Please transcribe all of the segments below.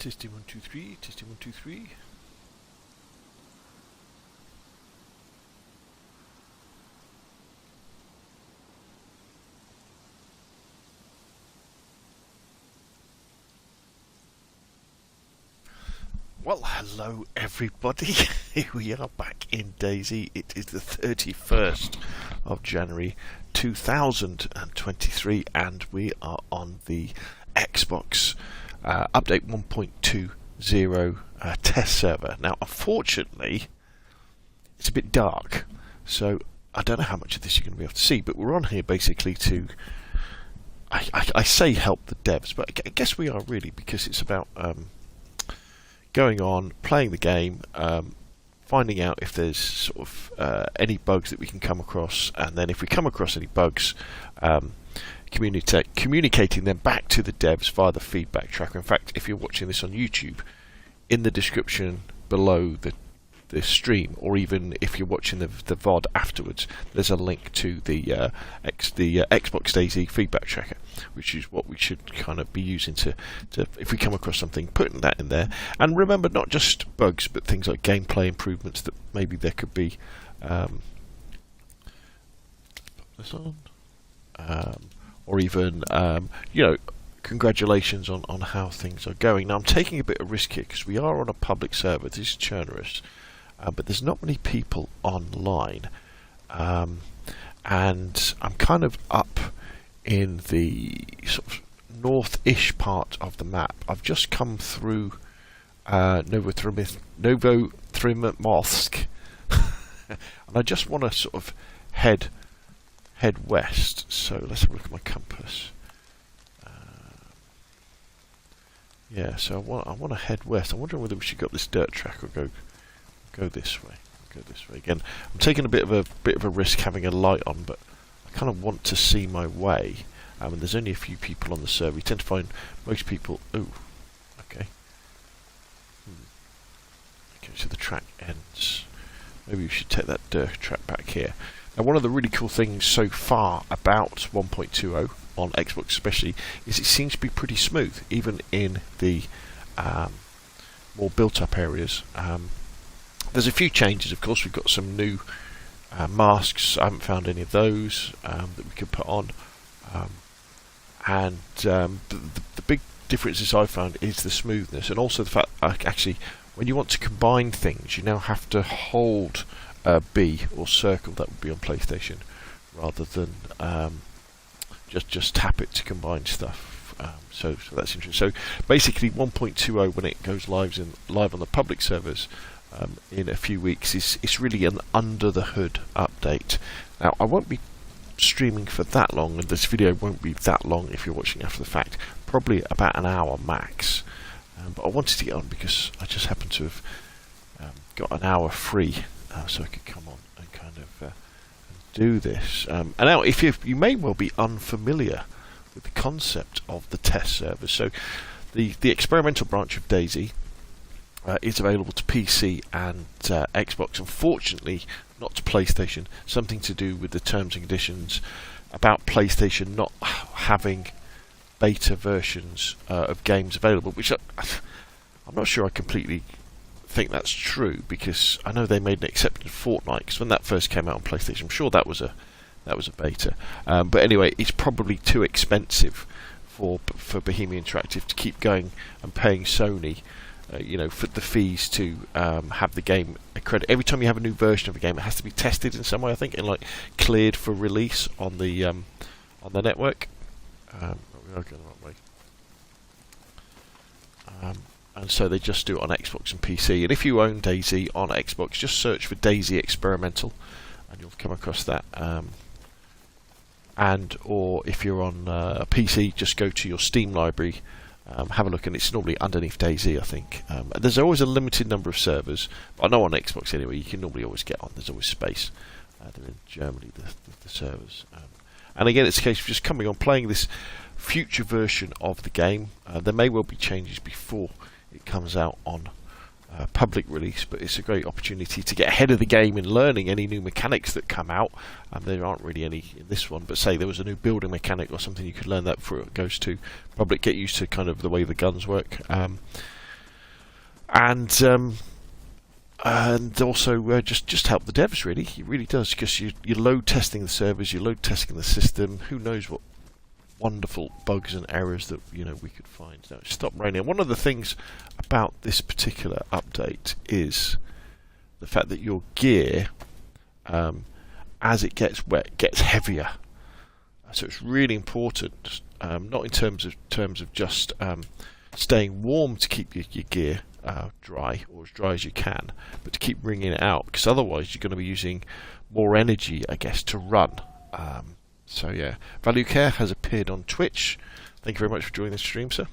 Testing 1 2 3. Testing 1 2 3. Well, hello everybody. Here we are back in DayZ. It is the 31st of January 2023 and we are on the Xbox update 1.20 test server. Now unfortunately it's a bit dark, so I don't know how much of this you're going to be able to see, but we're on here basically to I say help the devs, but I guess we are really, because it's about going on, playing the game, finding out if there's sort of any bugs that we can come across, and then if we come across any bugs, communicating them back to the devs via the feedback tracker. In fact, if you're watching this on YouTube, in the description below the stream, or even if you're watching the VOD afterwards, there's a link to the Xbox DayZ feedback tracker, which is what we should kind of be using to if we come across something, putting that in there. And remember, not just bugs, but things like gameplay improvements that maybe there could be. Put this on, or even you know, congratulations on how things are going. Now I'm taking a bit of risk here because we are on a public server. This is Churnerous. But there's not many people online, and I'm kind of up in the sort of north-ish part of the map. I've just come through Novothrimsk, and I just want to sort of head west. So let's have a look at my compass. Yeah, so I want to head west. I'm wondering whether we should go up this dirt track or go this way. Go this way again. I'm taking a bit of a risk having a light on, but I kind of want to see my way. And there's only a few people on the server. We tend to find most people. Ooh, okay. Okay, so the track ends. Maybe we should take that dirt track back here. Now, one of the really cool things so far about 1.20 on Xbox, especially, is it seems to be pretty smooth, even in the more built-up areas. There's a few changes, of course. We've got some new masks. I haven't found any of those that we could put on. And the big differences I've found is the smoothness, and also the fact actually when you want to combine things, you now have to hold B or circle, that would be on PlayStation, rather than just tap it to combine stuff. So that's interesting. So basically 1.20, when it goes live on the public servers, in a few weeks, it's really an under the hood update. Now I won't be streaming for that long, and this video won't be that long if you're watching after the fact, probably about an hour max, but I wanted to get on because I just happen to have got an hour free, so I could come on and kind of do this. And now if you may well be unfamiliar with the concept of the test server, so the experimental branch of DayZ is available to PC and Xbox. Unfortunately, not to PlayStation. Something to do with the terms and conditions about PlayStation not having beta versions of games available, which I'm not sure I completely think that's true, because I know they made an exception for Fortnite, because when that first came out on PlayStation, I'm sure that was a beta. But anyway, it's probably too expensive for Bohemia Interactive to keep going and paying Sony you know, for the fees to have the game accredited. Every time you have a new version of a game, it has to be tested in some way, I think, and like cleared for release on the network. We are going the wrong way. And so they just do it on Xbox and PC. And if you own DayZ on Xbox, just search for DayZ Experimental, and you'll come across that. Or if you're on a PC, just go to your Steam library. Have a look, and it's normally underneath DayZ, I think. There's always a limited number of servers, but I know on Xbox anyway, you can normally always get on. There's always space. They're in Germany, the servers. And again, it's a case of just coming on, playing this future version of the game. There may well be changes before it comes out on public release, but it's a great opportunity to get ahead of the game in learning any new mechanics that come out. There aren't really any in this one, but say there was a new building mechanic or something, you could learn that before it goes to public, get used to kind of the way the guns work. and also just help the devs, really. It really does, because you're load testing the servers, you're load testing the system. Who knows what wonderful bugs and errors that we could find. Now it's stopped raining. One of the things about this particular update is the fact that your gear, as it gets wet, gets heavier. So it's really important, not in terms of just staying warm to keep your gear dry, or as dry as you can, but to keep wringing it out, because otherwise you're going to be using more energy, I guess, to run. So yeah, Value Care has appeared on Twitch. Thank you very much for joining the stream, sir.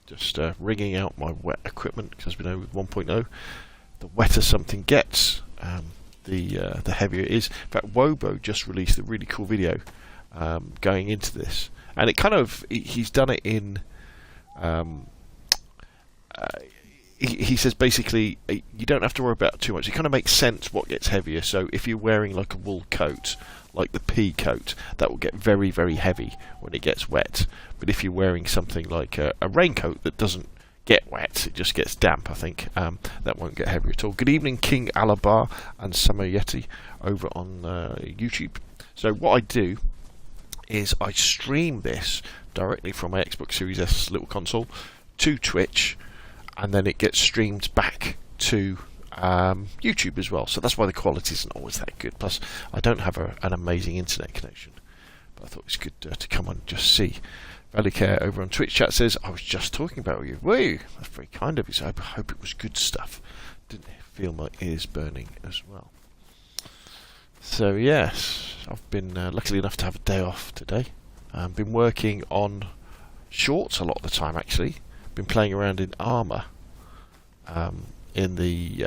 Just wringing out my wet equipment, because we know with 1.0, the wetter something gets, the heavier it is. In fact, Wobo just released a really cool video going into this, and it kind of, he's done it in. He says basically you don't have to worry about too much. It kind of makes sense what gets heavier. So if you're wearing like a wool coat, like the pea coat, that will get very, very heavy when it gets wet. But if you're wearing something like a raincoat that doesn't get wet, it just gets damp, I think, that won't get heavy at all. Good evening, King Alabar and Summer Yeti over on YouTube. So what I do is I stream this directly from my Xbox Series S little console to Twitch, and then it gets streamed back to YouTube as well. So that's why the quality isn't always that good. Plus, I don't have an amazing internet connection, but I thought it was good to come on and just see. Value Care over on Twitch chat says, I was just talking about you. Were you? That's very kind of you. So I hope it was good stuff. Didn't feel my ears burning as well. So yes, I've been lucky enough to have a day off today. Been working on shorts a lot of the time, actually. Been playing around in Armour, in the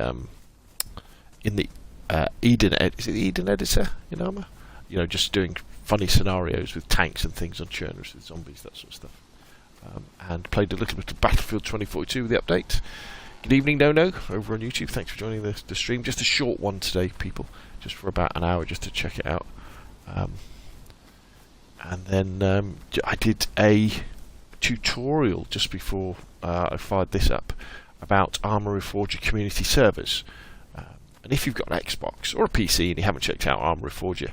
Eden is it the Eden editor in Armour? Just doing funny scenarios with tanks and things on churners with zombies, that sort of stuff. And played a little bit of Battlefield 2042 with the update. Good evening, No over on YouTube. Thanks for joining the stream. Just a short one today, people, just for about an hour, just to check it out. And then I did a tutorial just before I fired this up about Armour Reforger community servers. And if you've got an Xbox or a PC and you haven't checked out Armour Reforger,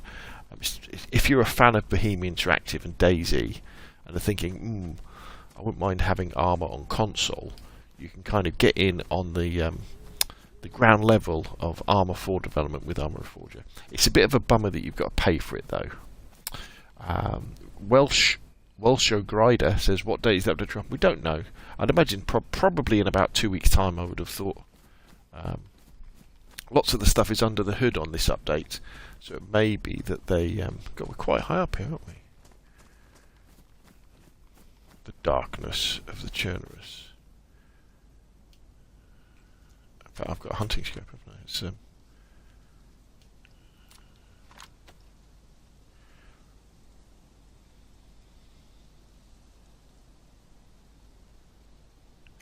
if you're a fan of Bohemia Interactive and DayZ and are thinking, I wouldn't mind having Armour on console, you can kind of get in on the ground level of Armour 4 development with Armour Reforger. It's a bit of a bummer that you've got to pay for it though. Welsh O'Grider says, what date is that update drop? We don't know. I'd imagine probably in about 2 weeks' time, I would have thought. Lots of the stuff is under the hood on this update, so it may be that we're quite high up here, aren't we? The darkness of the churners. In fact, I've got a hunting scope, haven't I? It's,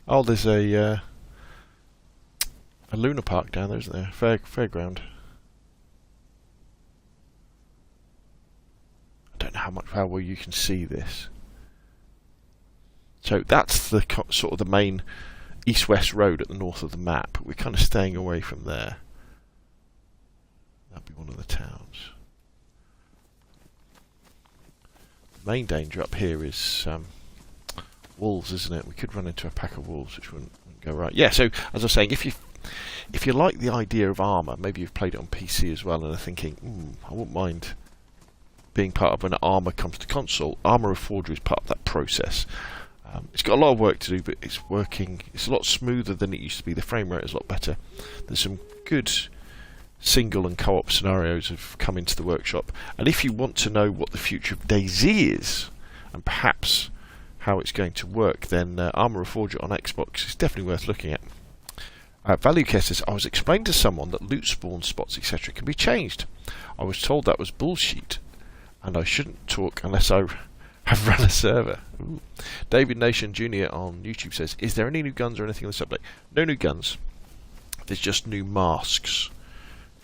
oh, there's a Luna Park down there, isn't there? Fairground. I don't know how well you can see this. So that's the sort of the main east-west road at the north of the map. We're kind of staying away from there. That'd be one of the towns. The main danger up here is wolves, isn't it? We could run into a pack of wolves, which wouldn't go right. Yeah, so as I was saying, if you like the idea of Armour, maybe you've played it on PC as well and are thinking, I wouldn't mind being part of when Armour comes to console. Armour Reforger is part of that process. It's got a lot of work to do, but it's working. It's a lot smoother than it used to be. The frame rate is a lot better. There's some good single and co-op scenarios have come into the workshop. And if you want to know what the future of DayZ is, and perhaps how it's going to work, then Armour Reforger on Xbox is definitely worth looking at. Value Care says, I was explained to someone that loot spawn spots, etc. can be changed. I was told that was bullshit, and I shouldn't talk unless I have run a server. Ooh. David Nation Jr. on YouTube says, is there any new guns or anything on this update? No new guns. There's just new masks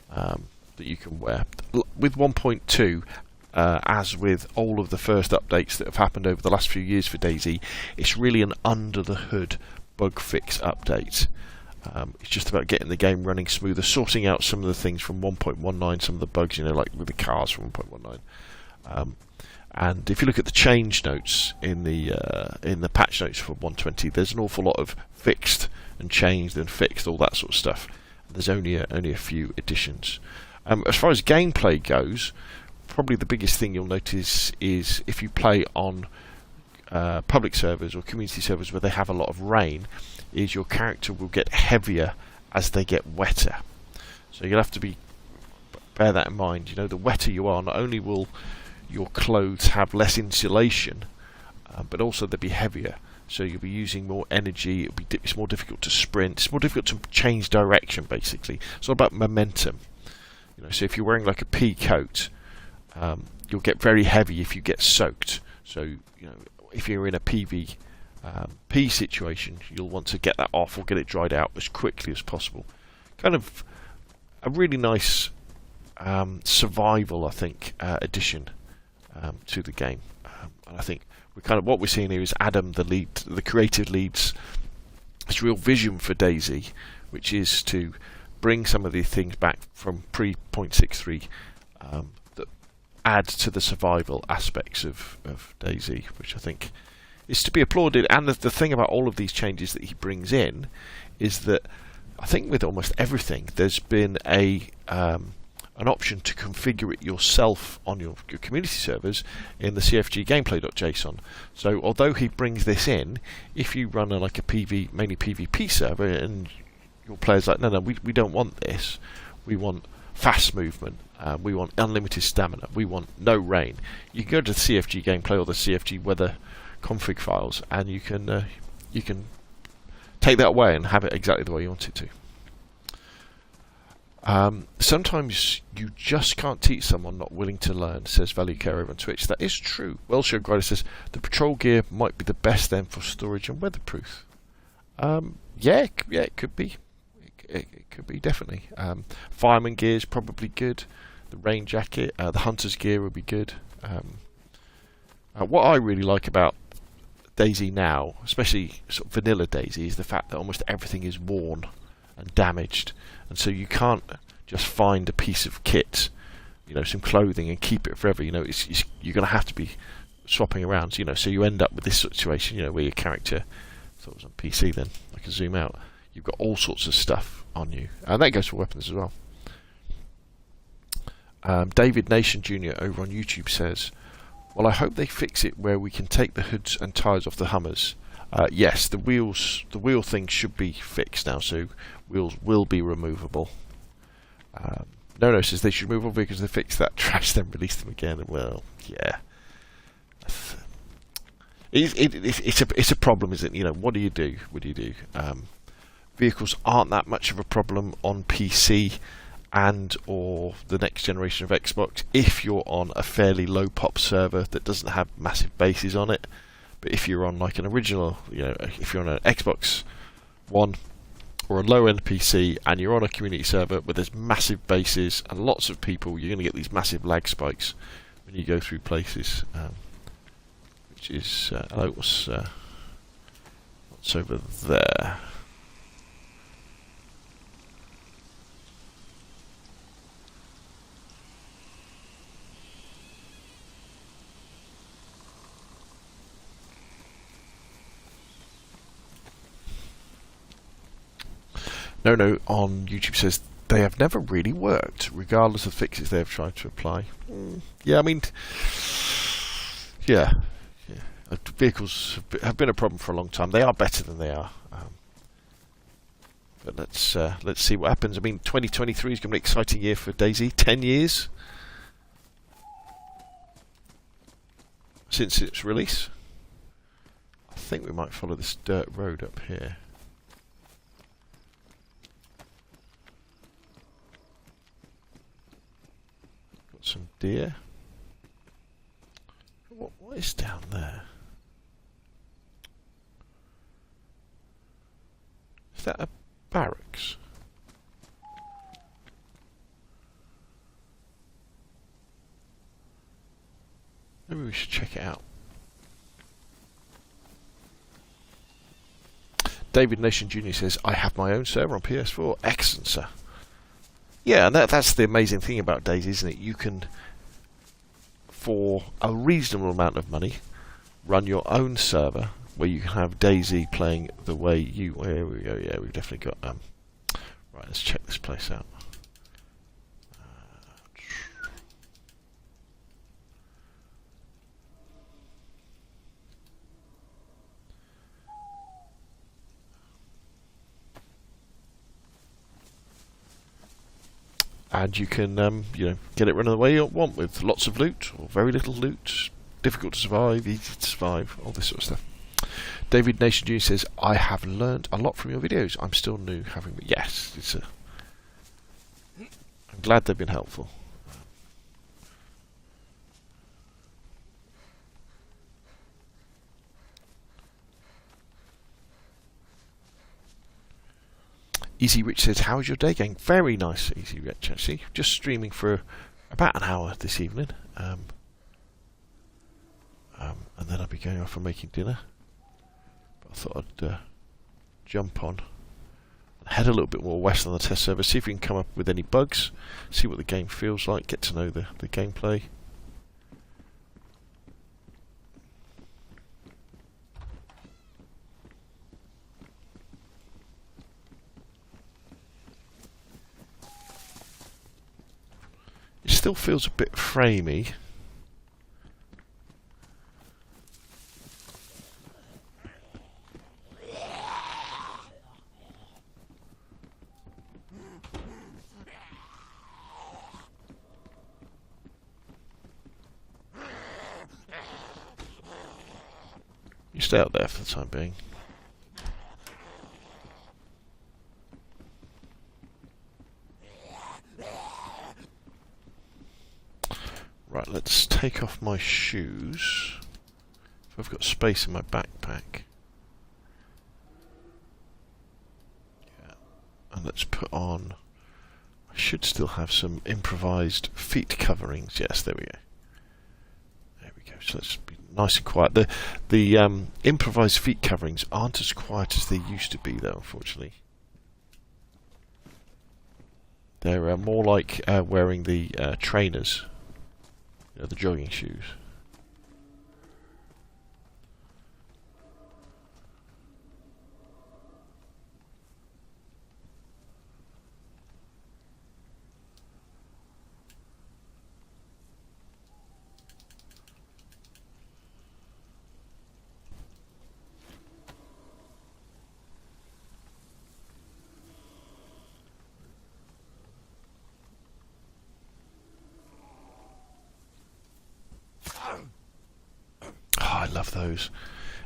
that you can wear. With 1.2, as with all of the first updates that have happened over the last few years for DayZ, it's really an under-the-hood bug fix update. It's just about getting the game running smoother, sorting out some of the things from 1.19, some of the bugs, like with the cars from 1.19. And if you look at the change notes in the patch notes for 120, there's an awful lot of fixed and changed and fixed, all that sort of stuff. There's only a few additions. As far as gameplay goes, probably the biggest thing you'll notice is if you play on public servers or community servers where they have a lot of rain, is your character will get heavier as they get wetter. So you'll have to bear that in mind. The wetter you are, not only will your clothes have less insulation, but also they'll be heavier. So you'll be using more energy. It's more difficult to sprint. It's more difficult to change direction. Basically, it's all about momentum. So if you're wearing like a pea coat, you'll get very heavy if you get soaked. So if you're in a PvP situation, you'll want to get that off or get it dried out as quickly as possible. Kind of a really nice survival, I think, addition to the game. And I think what we're seeing here is Adam, the creative lead's his real vision for DayZ, which is to bring some of these things back from pre-0.63 that add to the survival aspects of DayZ, which I think is to be applauded. And the thing about all of these changes that he brings in is that I think with almost everything there's been an option to configure it yourself on your community servers in the CFG gameplay.json. So although he brings this in, if you run like a mainly PvP server and your players like, no, we don't want this, we want fast movement, we want unlimited stamina, we want no rain, you can go to the CFG gameplay or the CFG weather config files and you can take that away and have it exactly the way you want it to. Sometimes you just can't teach someone not willing to learn, says Value Care over on Twitch. That is true. Welshire Grider says the patrol gear might be the best then for storage and weatherproof. Yeah, it could be. It could be, definitely. Fireman gear is probably good. The rain jacket, the hunter's gear would be good. What I really like about DayZ now, especially sort of vanilla DayZ, is the fact that almost everything is worn and damaged, and so you can't just find a piece of kit, some clothing, and keep it forever. You're going to have to be swapping around. So you end up with this situation, where your character, I thought it was on PC then, I can zoom out. You've got all sorts of stuff on you, and that goes for weapons as well. David Nation Jr. over on YouTube says, "Well, I hope they fix it where we can take the hoods and tyres off the Hummers." Yes, the wheel thing should be fixed now, so wheels will be removable. No says they should remove all vehicles, they fix that trash, then release them again. Well, yeah, it's a problem, isn't it? What do you do? Vehicles aren't that much of a problem on PC and or the next generation of Xbox if you're on a fairly low pop server that doesn't have massive bases on it. But if you're on like an original, if you're on an Xbox One or a low-end PC and you're on a community server where there's massive bases and lots of people, you're going to get these massive lag spikes when you go through places. Which is what's over there? No on YouTube says they have never really worked, regardless of fixes they have tried to apply. Yeah, I mean, yeah. Vehicles have been a problem for a long time. They are better than they are. But let's see what happens. I mean, 2023 is going to be an exciting year for DayZ. 10 years since its release. I think we might follow this dirt road up here. Some deer. What is down there? Is that a barracks? Maybe we should check it out. David Nation Jr. says, I have my own server on PS4. Excellent, sir. Yeah, and that's the amazing thing about DayZ, isn't it? You can, for a reasonable amount of money, run your own server where you can have DayZ playing the way you... There we go, yeah, we've definitely got... right, let's check this place out. And you can, get it running the way you want with lots of loot or very little loot, difficult to survive, easy to survive, all this sort of stuff. David Nation Jr. says, I have learned a lot from your videos. I'm still new, having... Yes, I'm glad they've been helpful. Easy Rich says, how is your day going? Very nice, Easy Rich, actually. Just streaming for about an hour this evening. And then I'll be going off and making dinner. But I thought I'd jump on and head a little bit more west on the test server, see if we can come up with any bugs, see what the game feels like, get to know the gameplay. It still feels a bit framey. You stay out there for the time being. Right, let's take off my shoes. If I've got space in my backpack. Yeah. And let's put on... I should still have some improvised feet coverings. Yes, there we go. There we go. So let's be nice and quiet. The improvised feet coverings aren't as quiet as they used to be, though, unfortunately. They're more like wearing the trainers. The jogging shoes. I love those.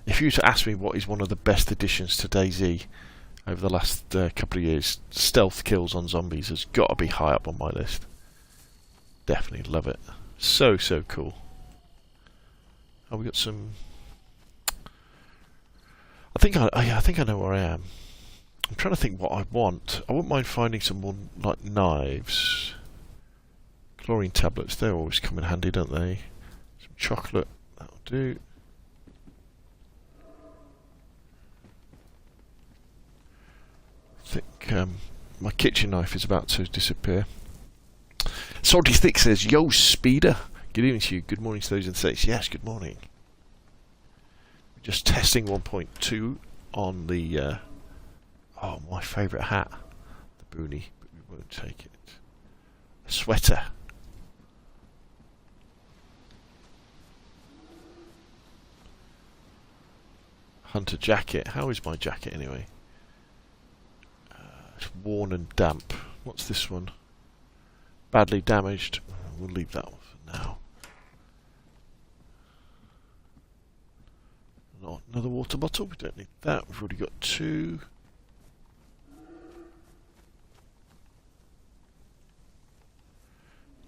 If you were to ask me what is one of the best additions to DayZ over the last couple of years, stealth kills on zombies has got to be high up on my list. Definitely love it. So cool. Oh, we got some... I think I know where I am. I'm trying to think what I want. I wouldn't mind finding some more like knives. Chlorine tablets, they always come in handy, don't they? Some chocolate, that'll do. I think my kitchen knife is about to disappear. Salty Thick says, yo, Speeder. Good evening to you. Good morning to those in the States. Yes, good morning. Just testing 1.2 on the... oh, my favourite hat. The boonie, but we won't take it. A sweater. Hunter jacket. How is my jacket anyway? It's worn and damp. What's this one? Badly damaged. We'll leave that one for now. Not another water bottle. We don't need that. We've already got 2.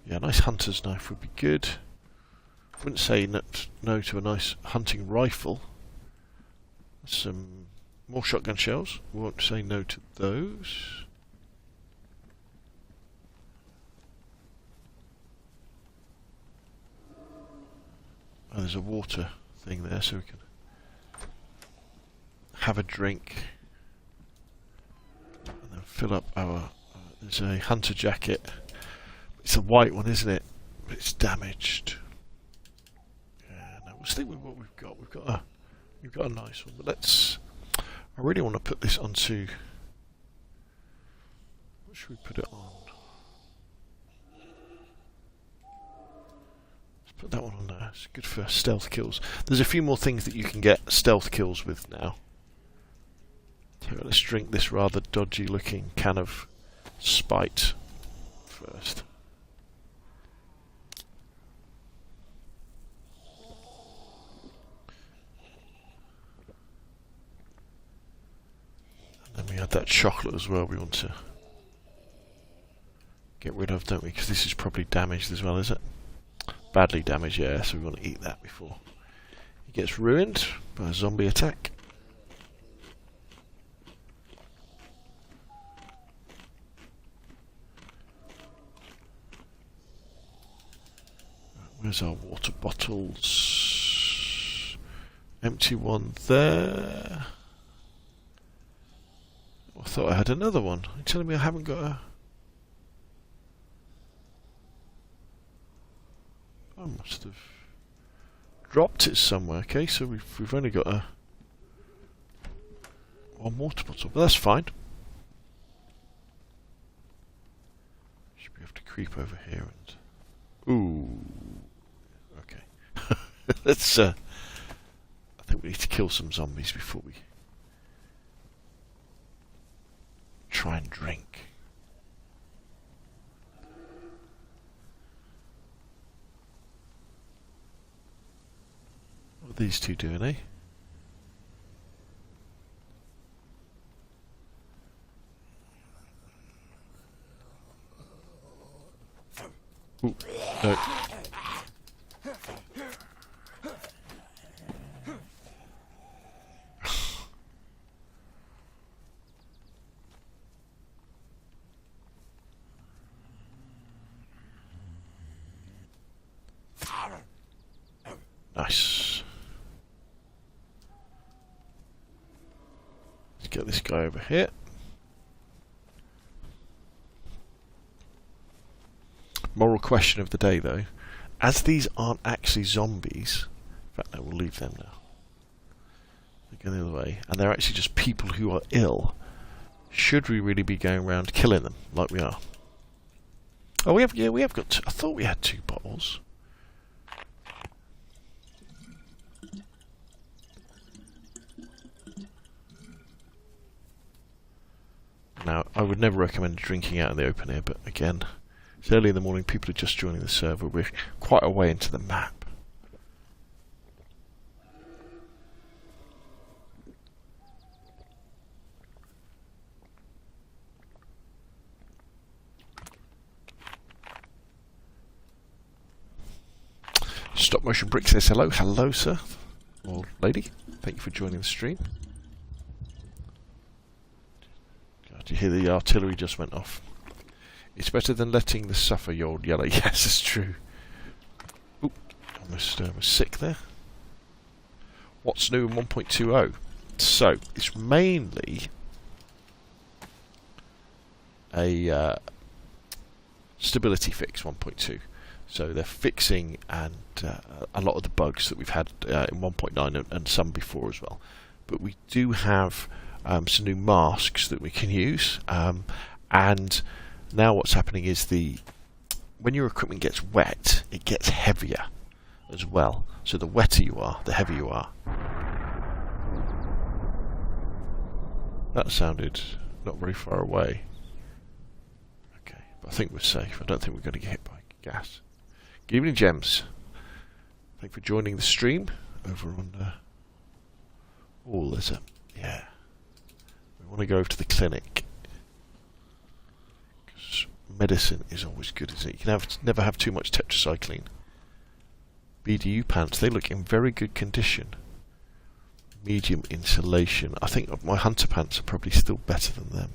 Yeah, a nice hunter's knife would be good. Wouldn't say no to a nice hunting rifle. Some more shotgun shells. Won't say no to those. Oh, there's a water thing there, so we can have a drink. fill up our... there's a hunter jacket. It's a white one, isn't it? But it's damaged. Yeah, no, we'll stick with what we've got. We've got a nice one, but let's... I really want to put this onto... What should we put it on? Let's put that one on there. It's good for stealth kills. There's a few more things that you can get stealth kills with now. So let's drink this rather dodgy looking can of Spite first. And then we had that chocolate as well we want to get rid of, don't we? Because this is probably damaged as well, is it? Badly damaged, yeah, so we want to eat that before it gets ruined by a zombie attack. Where's our water bottles? Empty one there. I thought I had another one. You're telling me I haven't got a... I must have dropped it somewhere. Okay, so we've only got a one water bottle, but that's fine. Should be able to creep over here and... Ooh. Okay. Let's I think we need to kill some zombies before we try and drink. What are these two doing, eh? Ooh, no. Nice. Let's get this guy over here. Moral question of the day, though. As these aren't actually zombies... In fact, no, we'll leave them now. They go the other way. And they're actually just people who are ill. Should we really be going around killing them, like we are? Oh, we have got... I thought we had 2 bottles. Now, I would never recommend drinking out in the open air, but again, it's early in the morning, people are just joining the server, we're quite a way into the map. Stop Motion Brick says hello. Hello, sir. Or lady. Thank you for joining the stream. God, you hear the artillery just went off. It's better than letting the suffer, you old yellow. Yes, it's true. Oop, almost was sick there. What's new in 1.20? So, it's mainly a stability fix 1.2. So they're fixing and a lot of the bugs that we've had in 1.9 and some before as well. But we do have some new masks that we can use. And now what's happening is when your equipment gets wet, it gets heavier as well. So the wetter you are, the heavier you are. That sounded not very far away. Okay, but I think we're safe. I don't think we're going to get hit by gas. Good evening, Gems. Thank you for joining the stream over on... oh, there's a... yeah. We want to go over to the clinic. Because medicine is always good, isn't it? You can never have too much tetracycline. BDU pants, they look in very good condition. Medium insulation. I think my hunter pants are probably still better than them.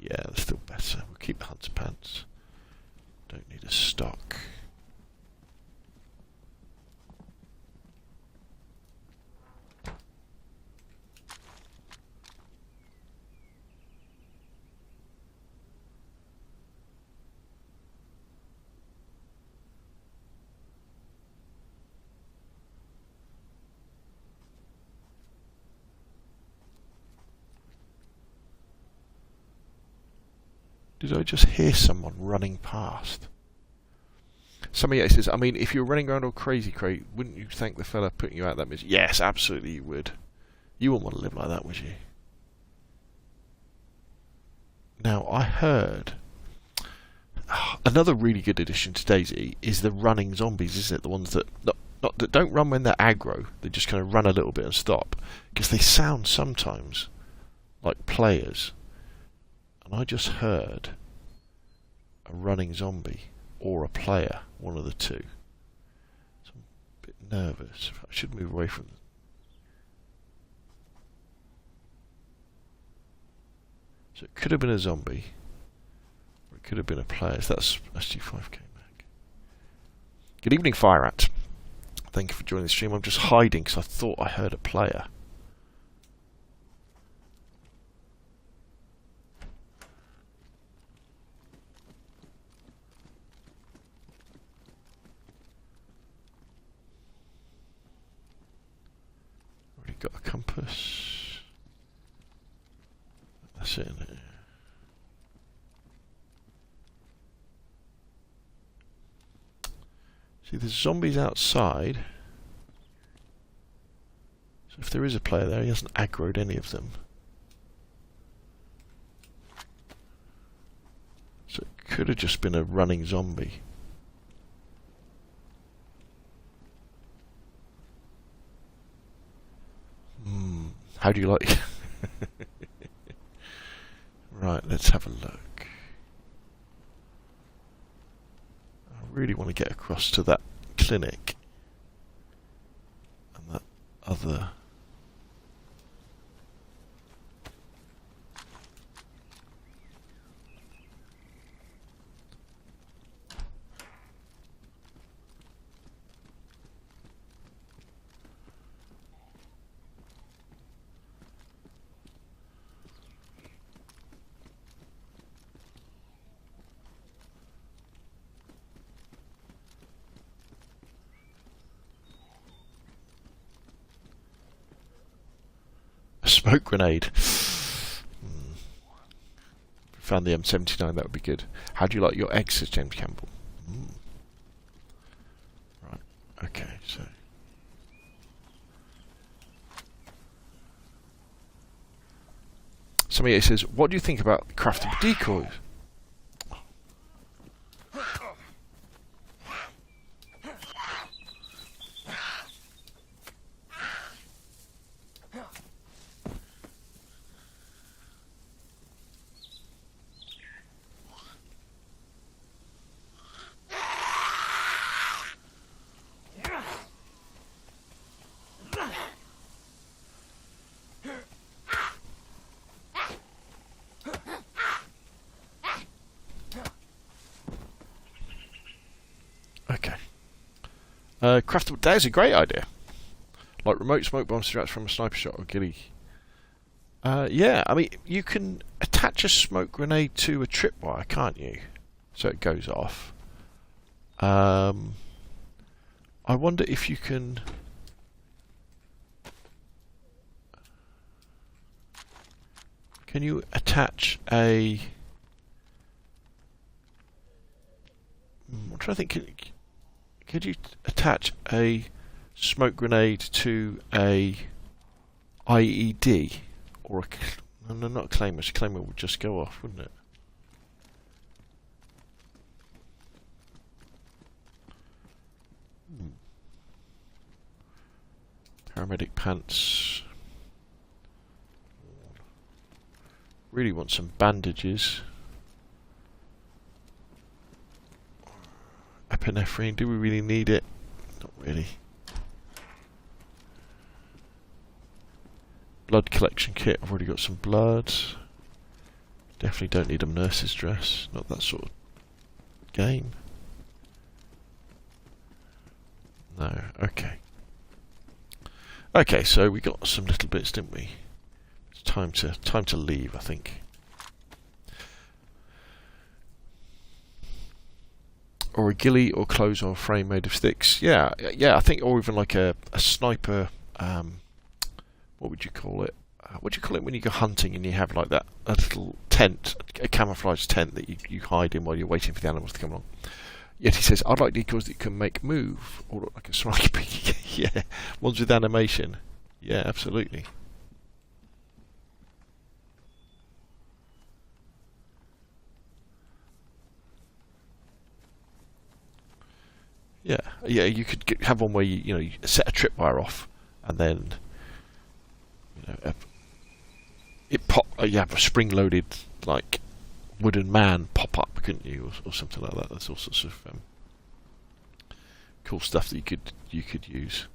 Yeah, they're still better. We'll keep the hunter pants. Don't need a stock. Did I just hear someone running past? Somebody else says, I mean, if you're running around all crazy, wouldn't you thank the fella putting you out that misery? Yes, absolutely you would. You wouldn't want to live like that, would you? Now, I heard... another really good addition to DayZ is the running zombies, isn't it? The ones that that don't run when they're aggro. They just kind of run a little bit and stop. Because they sound sometimes like players. And I just heard a running zombie or a player, one of the two. So I'm a bit nervous. I should move away from them. So it could have been a zombie. Or it could have been a player. So that's SG5 came back. Good evening, Fire Rat. Thank you for joining the stream. I'm just hiding because I thought I heard a player. Already got a compass. That's it, isn't it? See, there's zombies outside. So if there is a player there, he hasn't aggroed any of them. So it could have just been a running zombie. How do you like... Right, let's have a look. Really want to get across to that clinic and that other. Smoke grenade. Found the M79, that would be good. How do you like your eggs, says James Campbell? Right, okay, so. Somebody says, what do you think about craftable decoys? Craftable, that is a great idea. Like remote smoke bomb strats from a sniper shot or ghillie. Yeah, I mean, you can attach a smoke grenade to a tripwire, can't you? So it goes off. I wonder if you can... Can you attach a... I'm trying to think... Could you attach a smoke grenade to a IED or a no, not a claimer. A claimer would just go off, wouldn't it? Paramedic pants. Really want some bandages. Epinephrine, do we really need it? Not really. Blood collection kit, I've already got some blood. Definitely don't need a nurse's dress, not that sort of game. No, okay. Okay, so we got some little bits, didn't we? It's time to leave, I think. Or a ghillie or clothes on a frame made of sticks. Yeah, I think, or even like a sniper. What would you call it? what do you call it when you go hunting and you have like that a little tent, a camouflage tent that you hide in while you're waiting for the animals to come along. Yet he says, I'd like decoys that you can make move or look like a strike pig. Yeah, ones with animation. Yeah, absolutely. Yeah, yeah. You could have one where you set a tripwire off, and then you have a spring-loaded like wooden man pop up, couldn't you, or something like that? There's all sorts of cool stuff that you could use.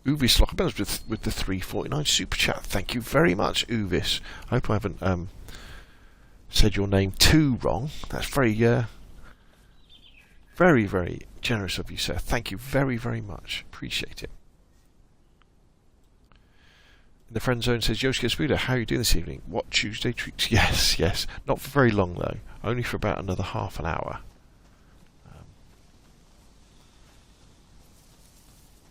Uvis Lockabells with the 349 super chat. Thank you very much, Uvis. I hope I haven't said your name too wrong. That's very very, very generous of you, sir. Thank you very, very much. Appreciate it. The friend zone says, Yosuke Spuda, how are you doing this evening? What Tuesday treats? Yes, yes. Not for very long, though. Only for about another half an hour.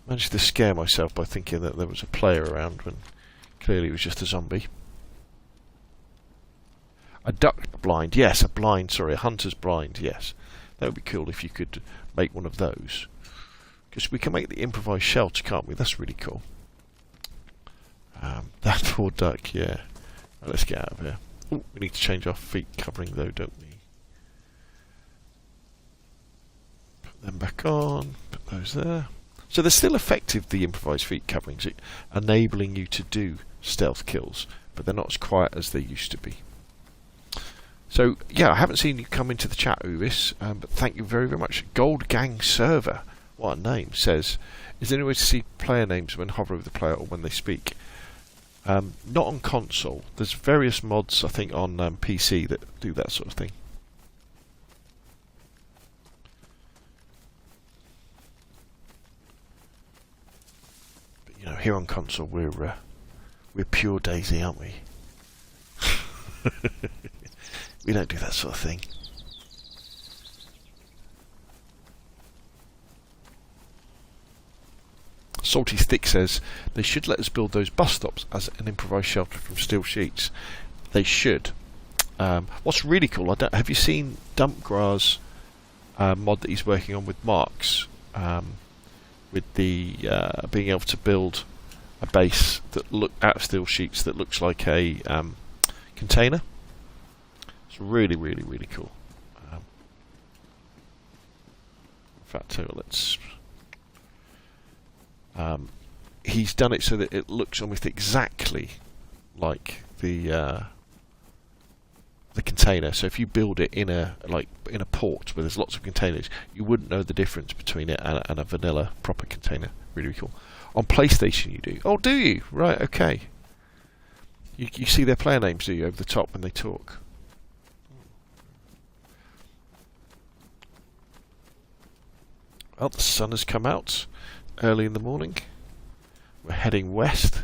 Managed to scare myself by thinking that there was a player around when clearly it was just a zombie. A duck blind. Yes, a blind. Sorry, a hunter's blind. Yes. That would be cool if you could make one of those. Because we can make the improvised shelter, can't we? That's really cool. That poor duck, yeah. Right, let's get out of here. Ooh, we need to change our feet covering though, don't we? Put them back on. Put those there. So they're still effective, the improvised feet coverings, enabling you to do stealth kills, but they're not as quiet as they used to be. So, yeah, I haven't seen you come into the chat, Uvis, but thank you very, very much. Gold Gang Server, what a name, says, is there any way to see player names when hover over the player or when they speak? Not on console. There's various mods, I think, on PC that do that sort of thing. But, here on console, we're pure DayZ, aren't we? We don't do that sort of thing. Salty Stick says, they should let us build those bus stops as an improvised shelter from steel sheets. They should. What's really cool, have you seen Dumpgra's mod that he's working on with Marks? With the being able to build a base that out of steel sheets that looks like a container. It's really, really, really cool. In fact, let's. He's done it so that it looks almost exactly like the container. So if you build it in a port where there's lots of containers, you wouldn't know the difference between it and a vanilla proper container. Really, really cool. On PlayStation, you do. Oh, do you? Right. Okay. You see their player names, do you, over the top when they talk? Well, the sun has come out early in the morning. We're heading west.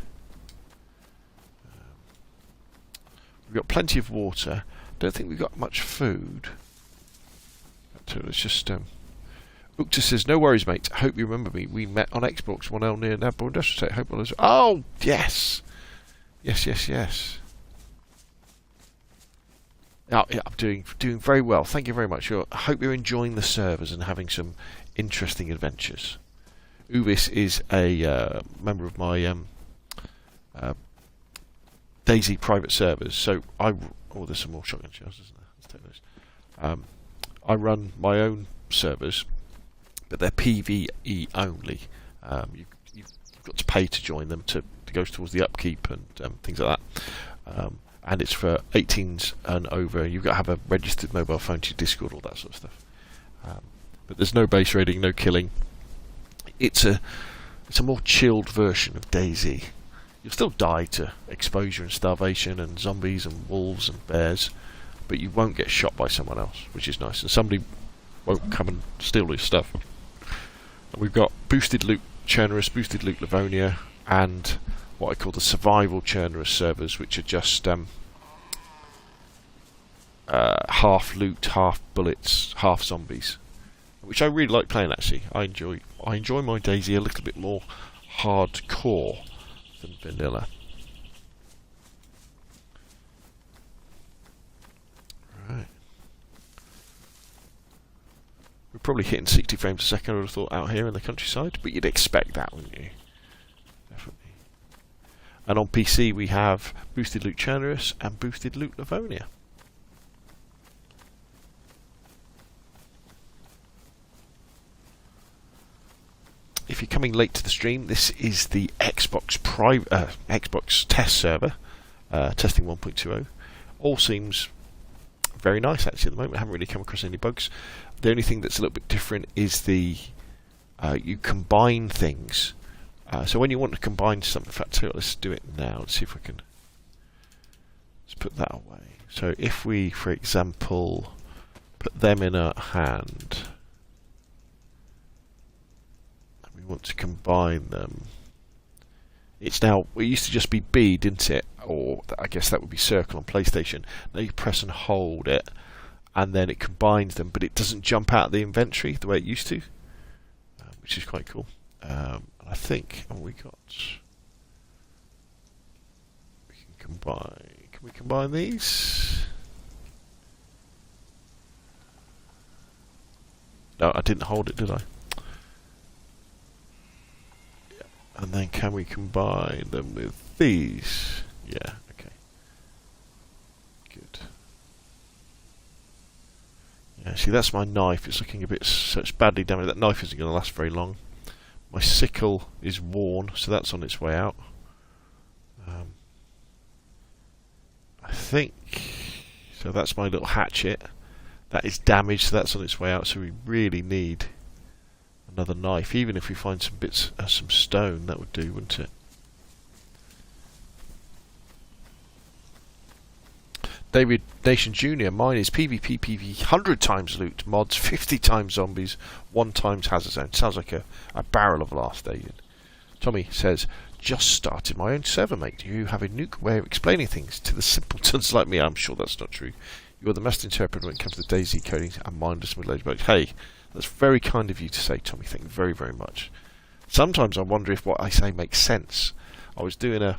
We've got plenty of water. Don't think we've got much food. Let's just... Ukta says, no worries, mate. Hope you remember me. We met on Xbox 1L near Nabbo Industrial Estate. Hope all is... Oh, yes! Yes, yes, yes. Oh, yeah, I'm doing very well. Thank you very much. I hope you're enjoying the servers and having some interesting adventures. Uvis is a member of my DayZ private servers. So there's some more shotgun shells, isn't there? Let's take those. I run my own servers, but they're PvE only. You've got to pay to join them to go towards the upkeep and things like that. And it's for 18s and over. You've got to have a registered mobile phone to your Discord, all that sort of stuff. But there's no base raiding, no killing. It's a more chilled version of DayZ. You'll still die to exposure and starvation and zombies and wolves and bears, but you won't get shot by someone else, which is nice. And somebody won't come and steal your stuff. And we've got boosted loot Chernarus, boosted loot Livonia, and what I call the survival Chernarus servers, which are just half loot, half bullets, half zombies, which I really like playing. Actually, I enjoy my DayZ a little bit more hardcore than vanilla. Right. We're probably hitting 60 frames a second, I would have thought, out here in the countryside, but you'd expect that, wouldn't you? Definitely. And on PC we have boosted loot Generous and boosted loot Livonia. If you're coming late to the stream, this is the Xbox test server, testing 1.20. All seems very nice actually at the moment. I haven't really come across any bugs. The only thing that's a little bit different is the you combine things. So when you want to combine something, in fact, let's do it now. Let's see if we can. Let's put that away. So if we, for example, put them in a hand, and we want to combine them. It's now. It used to just be B, didn't it? Or I guess that would be circle on PlayStation. Now you press and hold it, and then it combines them, but it doesn't jump out of the inventory the way it used to, which is quite cool. I think we can combine. Can we combine these? No, I didn't hold it, did I? Yeah. And then can we combine them with these? Yeah. Okay. Good. Yeah. See, that's my knife. It's looking a bit such badly damaged. That knife isn't going to last very long. My sickle is worn, so that's on its way out. I think so. That's my little hatchet. That is damaged, so that's on its way out. So we really need another knife. Even if we find some bits, some stone, that would do, wouldn't it? David Nation Jr. Mine is PvP, PvP, 100 times loot, mods, 50 times zombies, 1 times hazard zone. Sounds like a barrel of laughs, David. Tommy says, just started my own server, mate. Do you have a nuke way of explaining things to the simpletons like me? I'm sure that's not true. You're the best interpreter when it comes to DayZ coding and mindless middle-aged blokes. Hey, that's very kind of you to say, Tommy. Thank you very, very much. Sometimes I wonder if what I say makes sense. I was doing a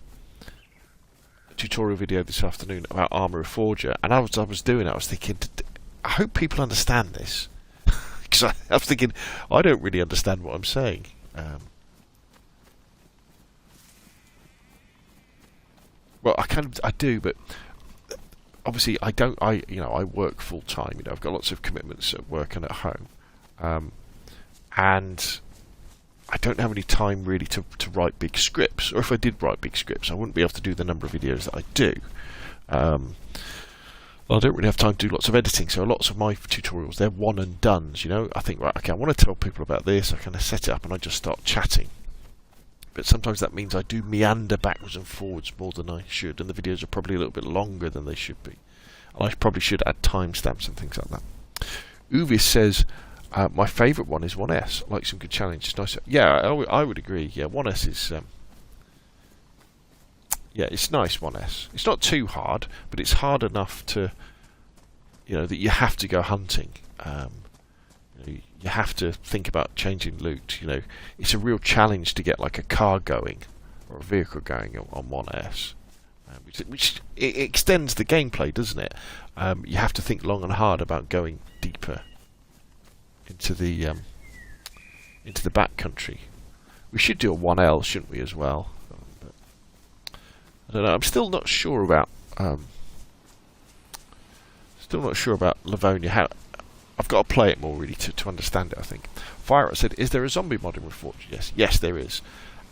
tutorial video this afternoon about Armour Reforger, and as I was doing it, I was thinking, I hope people understand this, because I was thinking, I don't really understand what I'm saying. Well, I do, but obviously I don't. I work full time. I've got lots of commitments at work and at home, and I don't have any time really to write big scripts. Or if I did write big scripts, I wouldn't be able to do the number of videos that I do. Well, I don't really have time to do lots of editing, so lots of my tutorials, they're one and dones, I think, right, okay, I want to tell people about this, I kind of set it up and I just start chatting. But sometimes that means I do meander backwards and forwards more than I should, and the videos are probably a little bit longer than they should be. And I probably should add timestamps and things like that. Uvis says, my favourite one is 1S. I like some good challenge. It's nice. Yeah, I would agree. Yeah, 1S is... yeah, it's nice, 1S. It's not too hard, but it's hard enough to... that you have to go hunting. You have to think about changing loot. It's a real challenge to get like a car going or a vehicle going on 1S. Which it extends the gameplay, doesn't it? You have to think long and hard about going deeper into the backcountry. We should do a 1L, shouldn't we, as well? But I don't know. I'm still not sure about Livonia. How I've got to play it more really to understand it. I think. Fire said, "Is there a zombie mod in Reforged?" Yes, there is.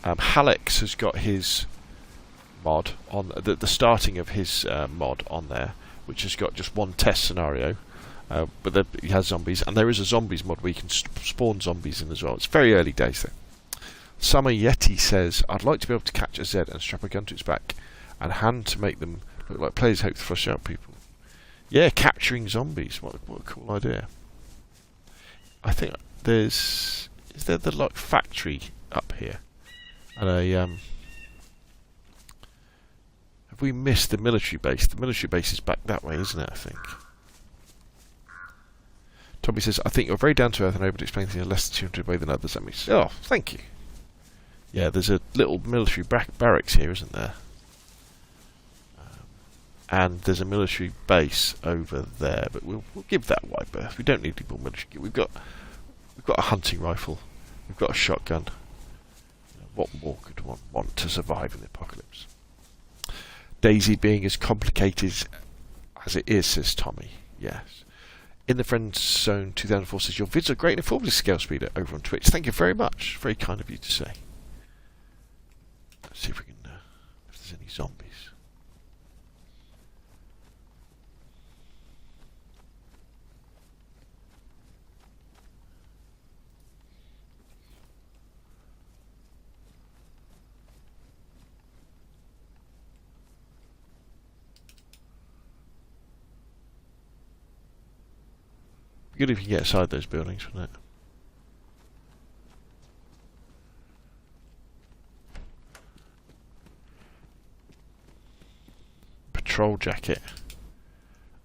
Halex has got his mod on the starting of his mod on there, which has got just one test scenario. But he has zombies, and there is a zombies mod where you can spawn zombies in as well. It's very early days though. Summer Yeti says, I'd like to be able to catch a Z and strap a gun to its back and hand to make them look like players hope to flush out people. Yeah, capturing zombies. What a cool idea. I think is there the factory up here? And have we missed the military base? The military base is back that way, isn't it, I think? Tommy says, I think you're very down to earth and able to explain things in less than 200 way than others. That means, oh, thank you. Yeah, there's a little military barracks here, isn't there? And there's a military base over there, but we'll give that wide berth. We don't need any more military gear. We've got a hunting rifle. We've got a shotgun. What more could one want to survive in the apocalypse? DayZ being as complicated as it is, says Tommy. Yes. In the Friend Zone 2004 says, your vids are great and informative, Scale Speeder, over on Twitch. Thank you very much. Very kind of you to say. Let's see if we can, if there's any zombies. Good if you can get inside those buildings, wouldn't it? Patrol jacket.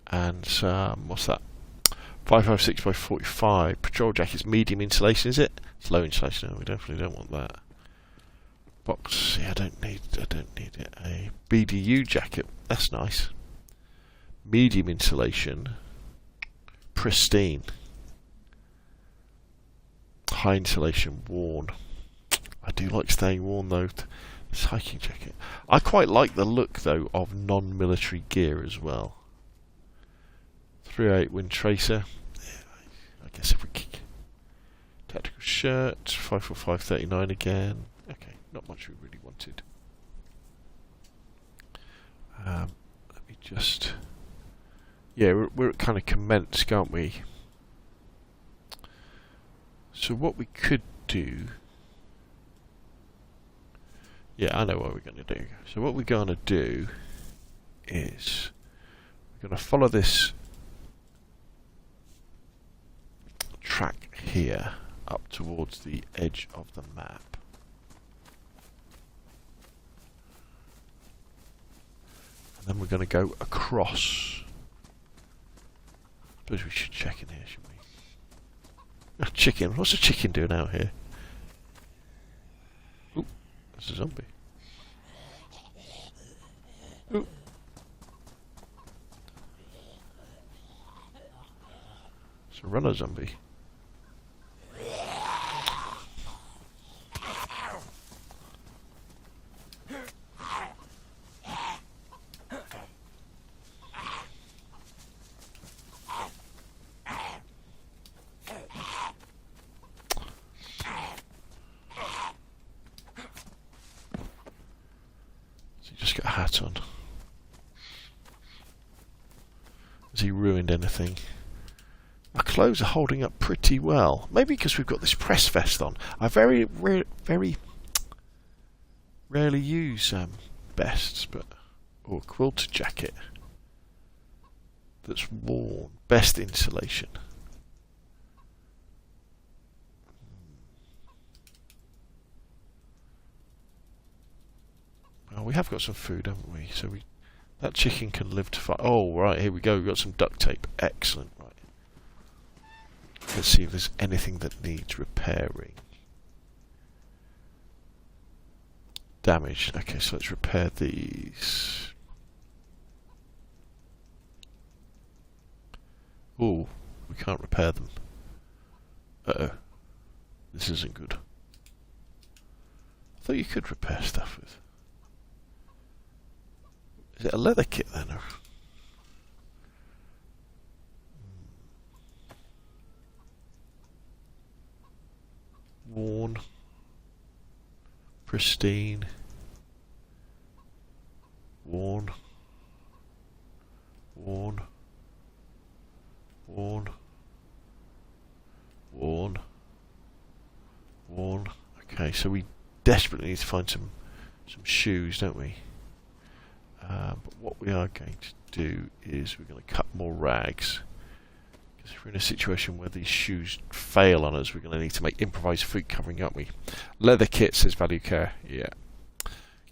And what's that? 556 by 45. Patrol jacket's medium insulation, is it? It's low insulation. No, we definitely don't want that. Box. Yeah, I don't need it. A BDU jacket. That's nice. Medium insulation. Pristine. High insulation, worn. I do like staying worn though. This hiking jacket. I quite like the look though of non-military gear as well. 308 wind tracer. Yeah, I guess if we kick. Tactical shirt. 54539 again. Okay, not much we really wanted. Let me just. Yeah, we're at kind of commence, can't we? So what we could do... Yeah, I know what we're going to do. So what we're going to do is... We're going to follow this track here up towards the edge of the map. And then we're going to go across... Suppose we should check in here, shouldn't we? Chicken. What's a chicken doing out here? Ooh, there's a zombie. Ooh. It's a runner zombie. On. Has he ruined anything? My clothes are holding up pretty well. Maybe because we've got this press vest on. I very rarely use vests, but a quilted jacket that's worn. Best insulation. Oh, we have got some food, haven't we? So that chicken can live to fight. Oh, right, here we go. We've got some duct tape. Excellent. Right. Let's see if there's anything that needs repairing. Damaged. Okay, so let's repair these. Oh, we can't repair them. Uh-oh. This isn't good. I thought you could repair stuff with. Is it a leather kit then? Or? Worn. Pristine. Worn. Worn. Worn. Worn. Worn. Okay, so we desperately need to find some shoes, don't we? But what we are going to do is we're going to cut more rags. Because if we're in a situation where these shoes fail on us, we're going to need to make improvised food covering, aren't we? Leather kit, says Value Care. Yeah.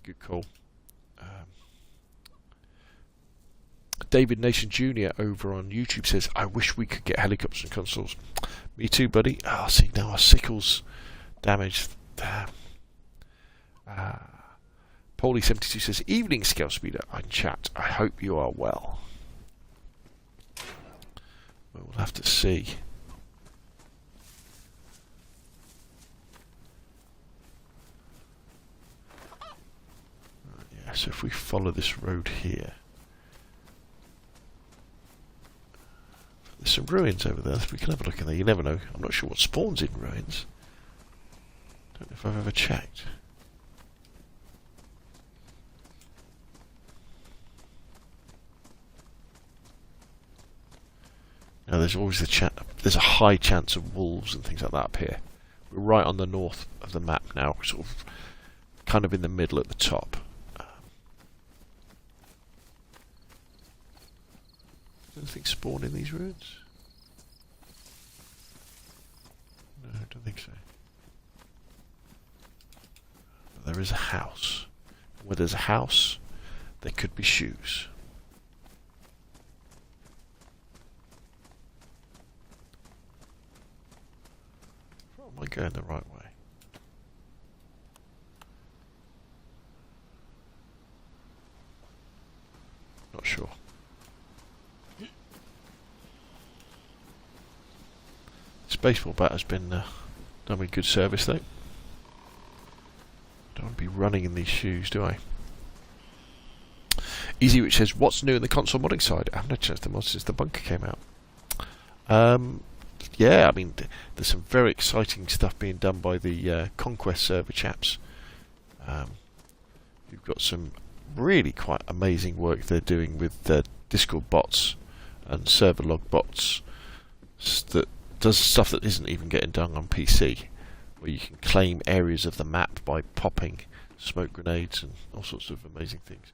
Good call. David Nation Jr. over on YouTube says, I wish we could get helicopters and consoles. Me too, buddy. Oh, see, now our sickle's damaged. Damn. Paulie72 says, "Evening, Scale Speeder and chat. I hope you are well." We'll have to see. Yeah, so if we follow this road here, there's some ruins over there. We can have a look in there. You never know. I'm not sure what spawns in ruins. Don't know if I've ever checked. Now there's always there's a high chance of wolves and things like that up here. We're right on the north of the map now, sort of, kind of in the middle at the top. Anything spawn in these ruins? No, I don't think so. But there is a house. Where there's a house, there could be shoes. Am I going the right way? Not sure. This baseball bat has been done me good service though. Don't want to be running in these shoes, do I? Easy, which says, "What's new in the console modding side?" I haven't had a chance to mod since the bunker came out. Yeah, I mean, there's some very exciting stuff being done by the Conquest server chaps. You've got some really quite amazing work they're doing with Discord bots and server log bots that does stuff that isn't even getting done on PC, where you can claim areas of the map by popping smoke grenades and all sorts of amazing things.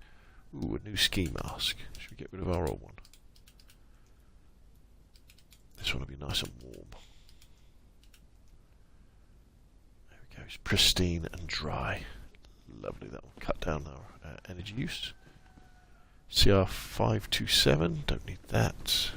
Ooh, a new ski mask. Should we get rid of our old one? This one will be nice and warm. There we go. It's pristine and dry. Lovely. That will cut down our energy use. CR527. Don't need that.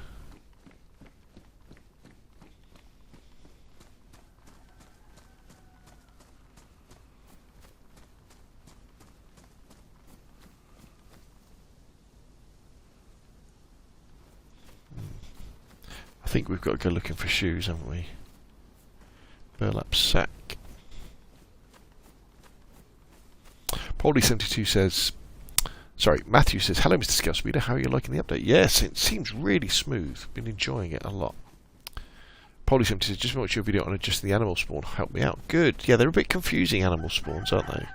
I think we've got to go looking for shoes, haven't we? Burlap sack. Paulie72 says, sorry, Matthew says, "Hello, Mr. Scale Speeder. How are you liking the update?" Yes, it seems really smooth. Been enjoying it a lot. Paulie72 says, "Just watch your video on adjusting the animal spawn. Help me out." Good. Yeah, they're a bit confusing, animal spawns, aren't they?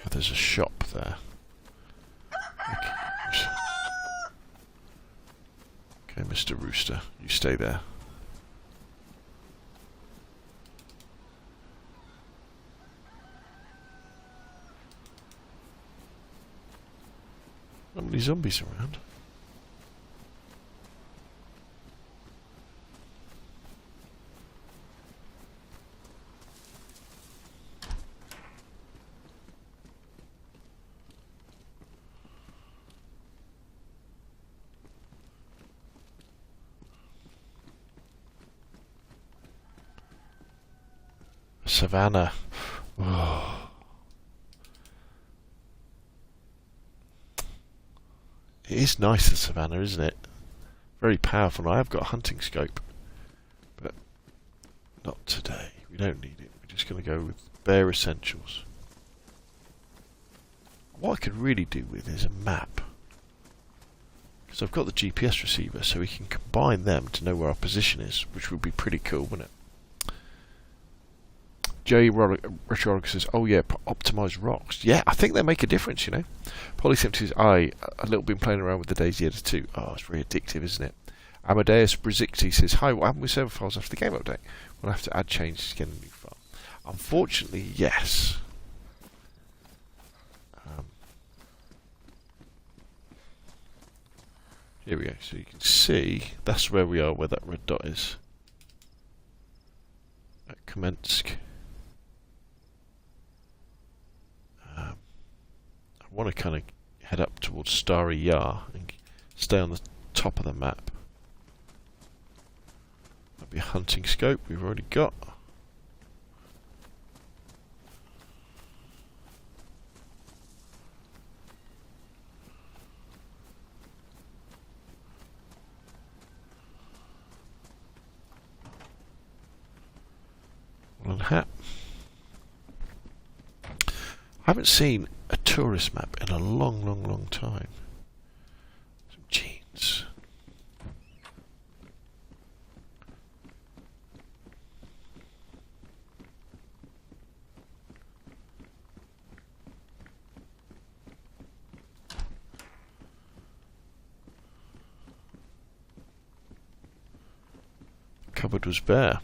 There's a shop there. Okay, Mr. Rooster, you stay there. Not many zombies around. Savannah. Oh. It is nice, the Savannah, isn't it? Very powerful. I have got a hunting scope, but not today. We don't need it. We're just going to go with bare essentials. What I could really do with is a map, because I've got the GPS receiver, so we can combine them to know where our position is, which would be pretty cool, wouldn't it? Jay Retro says, "Oh yeah, optimised rocks. Yeah, I think they make a difference, you know." Polysymptom says, "I a little been playing around with the DayZ editor too." Oh, it's very addictive, isn't it? Amadeus Brizicti says, "Hi, what happened with server files after the game update? We'll have to add changes to get a new file." Unfortunately, yes. Here we go. So you can see that's where we are, where that red dot is. At Kamensk. I want to kind of head up towards Starry Yar and Stay on the top of the map. That'll be a hunting scope we've already got. One hat. I haven't seen a tourist map in a long time. Some jeans. Cupboard was bare.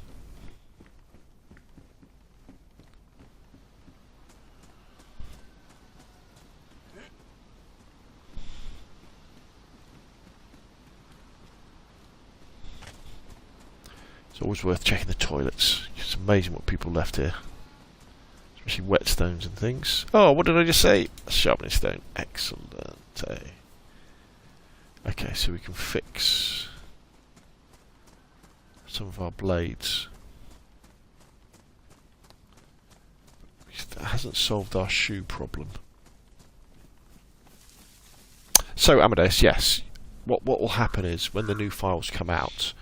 It's always worth checking the toilets. It's amazing what people left here. Especially whetstones and things. Oh, what did I just say? A sharpening stone. Excellent. Okay, so we can fix some of our blades. That hasn't solved our shoe problem. So, Amadeus, yes. What will happen is, when the new files come out,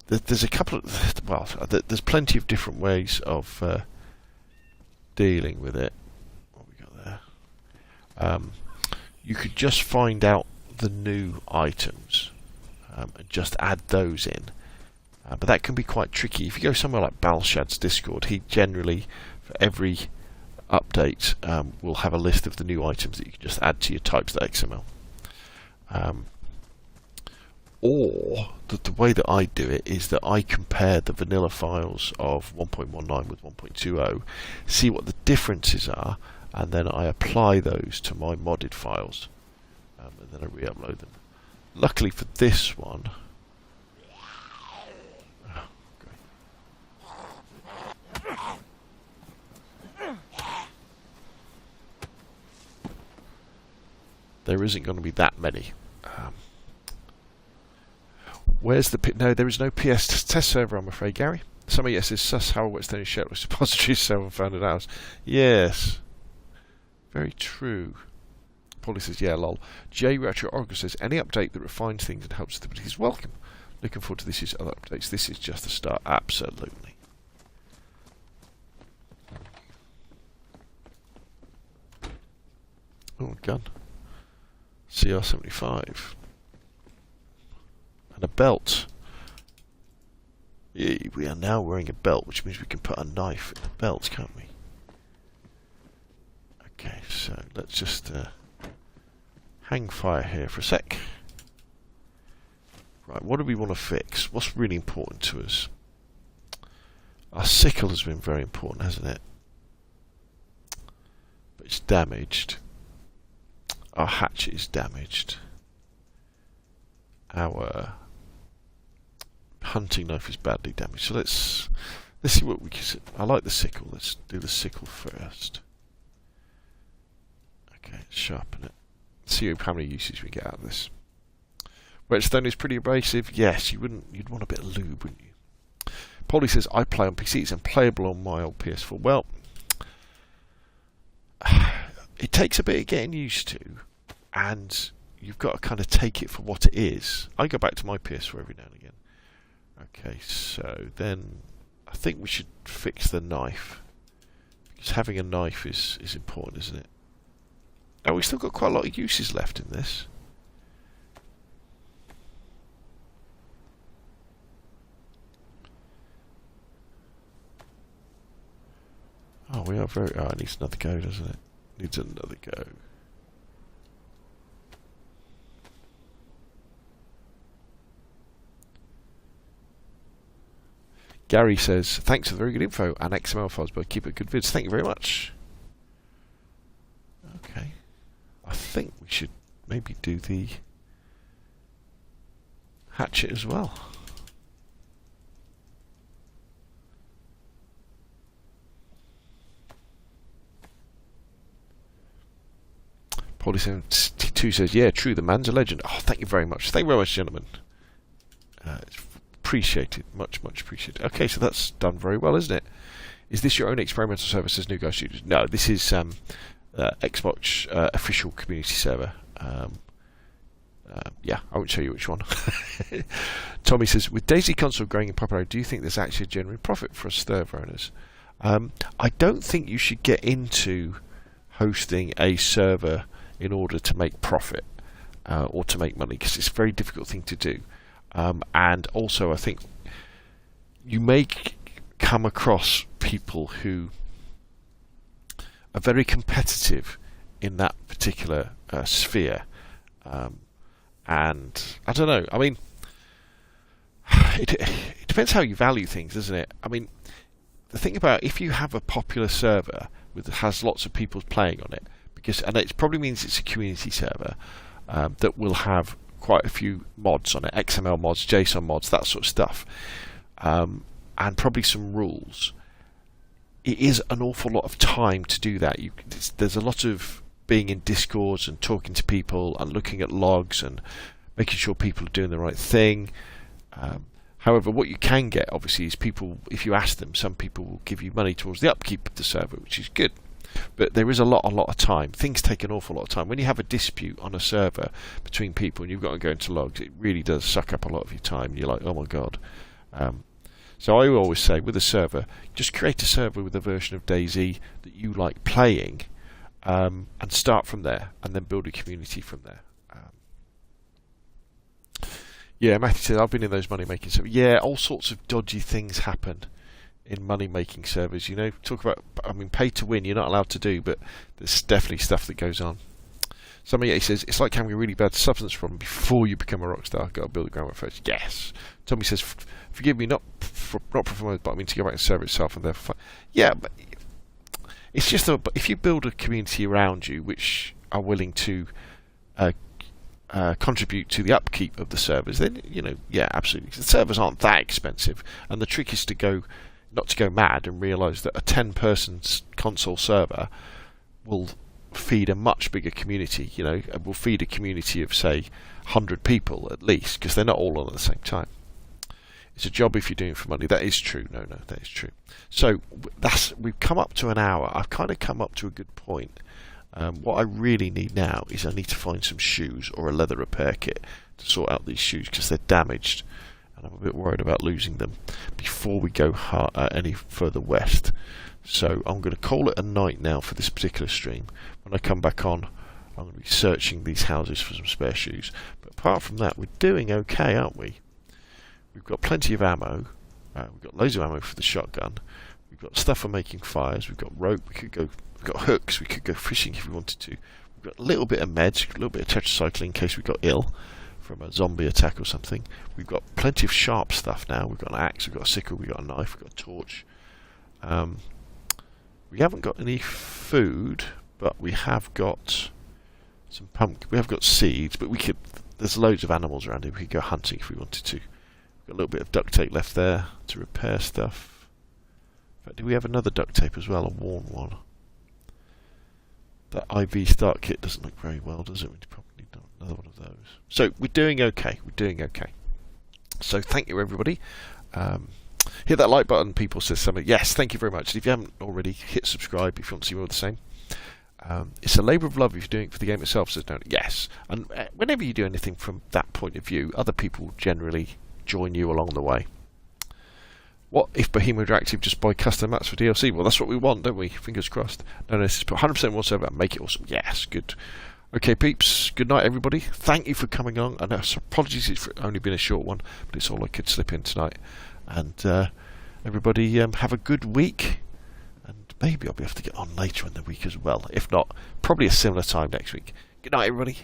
there's a couple of... Well, there's plenty of different ways of dealing with it. What we got there? You could just find out the new items and just add those in. But that can be quite tricky. If you go somewhere like Balshad's Discord, he generally, for every update, will have a list of the new items that you can just add to your types.xml. Or the way that I do it is that I compare the vanilla files of 1.19 with 1.20, see what the differences are, and then I apply those to my modded files, and then I re-upload them. Luckily for this one, there isn't going to be that many. Where's the... No, there is no PS test server, I'm afraid, Gary. Somebody says, sus how Whetstone is shared with suppository so found it out. Yes. Very true. Polly says, yeah, lol. J Retro Oracle says, any update that refines things and helps stability is welcome. Looking forward to this year's other updates. This is just the start. Absolutely. Oh, gun. CR75. And a belt. Yeah, we are now wearing a belt, which means we can put a knife in the belt, can't we? Okay, so let's just hang fire here for a sec. Right, what do we want to fix? What's really important to us? Our sickle has been very important, hasn't it? But it's damaged. Our hatchet is damaged. Our hunting knife is badly damaged. So let's see what we can... I like the sickle. Let's do the sickle first. Okay, let's sharpen it. See how many uses we get out of this. Whetstone is pretty abrasive. Yes, you'd want a bit of lube, wouldn't you? Polly says, I play on PC. It's unplayable on my old PS4. Well, it takes a bit of getting used to, and you've got to kind of take it for what it is. I go back to my PS4 every now and again. Okay, so then I think we should fix the knife, because having a knife is important, isn't it? Oh, we've still got quite a lot of uses left in this. Oh, we are very... Oh, it needs another go, doesn't it? Needs another go. Gary says, thanks for the very good info and XML files, but keep it good vids. Thank you very much. Okay. I think we should maybe do the hatchet as well. Paulie72 says, yeah, true, the man's a legend. Oh, thank you very much. Thank you very much, gentlemen. It's appreciated. Much appreciated. Okay, so that's done very well, isn't it? Is this your own experimental server, says New Guy Studios? No, this is Xbox official community server. Yeah, I won't show you which one. Tommy says, with DayZ console growing in popularity, do you think there's actually a genuine profit for us server owners? I don't think you should get into hosting a server in order to make profit or to make money, because it's a very difficult thing to do. And also, I think you may come across people who are very competitive in that particular sphere. And I don't know. I mean, it depends how you value things, doesn't it? I mean, the thing about if you have a popular server has lots of people playing on it, and it probably means it's a community server that will have quite a few mods on it, XML mods, JSON mods, that sort of stuff, and probably some rules. It is an awful lot of time to do that. There's a lot of being in Discords and talking to people and looking at logs and making sure people are doing the right thing. However, what you can get, obviously, is people, if you ask them, some people will give you money towards the upkeep of the server, which is good. But there is a lot of time. Things take an awful lot of time. When you have a dispute on a server between people and you've got to go into logs, it really does suck up a lot of your time. You're like, oh my god. So I always say, with a server, just create a server with a version of DayZ that you like playing, and start from there, and then build a community from there. Yeah, Matthew said, I've been in those money-making servers. Yeah, all sorts of dodgy things happen in money-making servers. You know, talk about, I mean, pay to win, you're not allowed to do, but there's definitely stuff that goes on. Somebody says, it's like having a really bad substance problem before you become a rock star. Got to build the groundwork first. Yes. Tommy says, forgive me, not performance, but I mean to go back and serve itself and therefore. Yeah, but it's just if you build a community around you which are willing to contribute to the upkeep of the servers, then yeah, absolutely. The servers aren't that expensive, and the trick is not to go mad and realise that a 10-person console server will feed a much bigger community. Will feed a community of say 100 people at least, because they're not all on at the same time. It's a job if you're doing it for money. That is true. No, that is true. So we've come up to an hour. I've kind of come up to a good point. What I really need now is I need to find some shoes or a leather repair kit to sort out these shoes, because they're damaged and I'm a bit worried about losing them before we go any further west. So I'm going to call it a night now for this particular stream. When I come back on, I'm going to be searching these houses for some spare shoes. But apart from that, we're doing okay, aren't we? We've got plenty of ammo. We've got loads of ammo for the shotgun. We've got stuff for making fires. We've got rope. We've got hooks. We could go fishing if we wanted to. We've got a little bit of meds, a little bit of tetracycline in case we got ill from a zombie attack or something. We've got plenty of sharp stuff now. We've got an axe. We've got a sickle. We've got a knife. We've got a torch. We haven't got any food, but we have got some pumpkin. We have got seeds, but there's loads of animals around here. We could go hunting if we wanted to. We've got a little bit of duct tape left there to repair stuff. In fact, do we have another duct tape as well, a worn one? That IV start kit doesn't look very well, does it? We probably need another one of those. So we're doing okay. We're doing okay. So thank you, everybody. Hit that like button, people, says somebody. Yes, thank you very much. And if you haven't already, hit subscribe if you want to see more of the same. It's a labour of love if you're doing it for the game itself, says no. Yes. And whenever you do anything from that point of view, other people generally join you along the way. What if Bohemia Interactive just buy custom maps for DLC? Well, that's what we want, don't we? Fingers crossed. No, this is 100% more server. Make it awesome. Yes, good. Okay, peeps. Good night, everybody. Thank you for coming along. And apologies, it's only been a short one, but it's all I could slip in tonight. And everybody, have a good week. And maybe I'll be able to get on later in the week as well. If not, probably a similar time next week. Good night, everybody.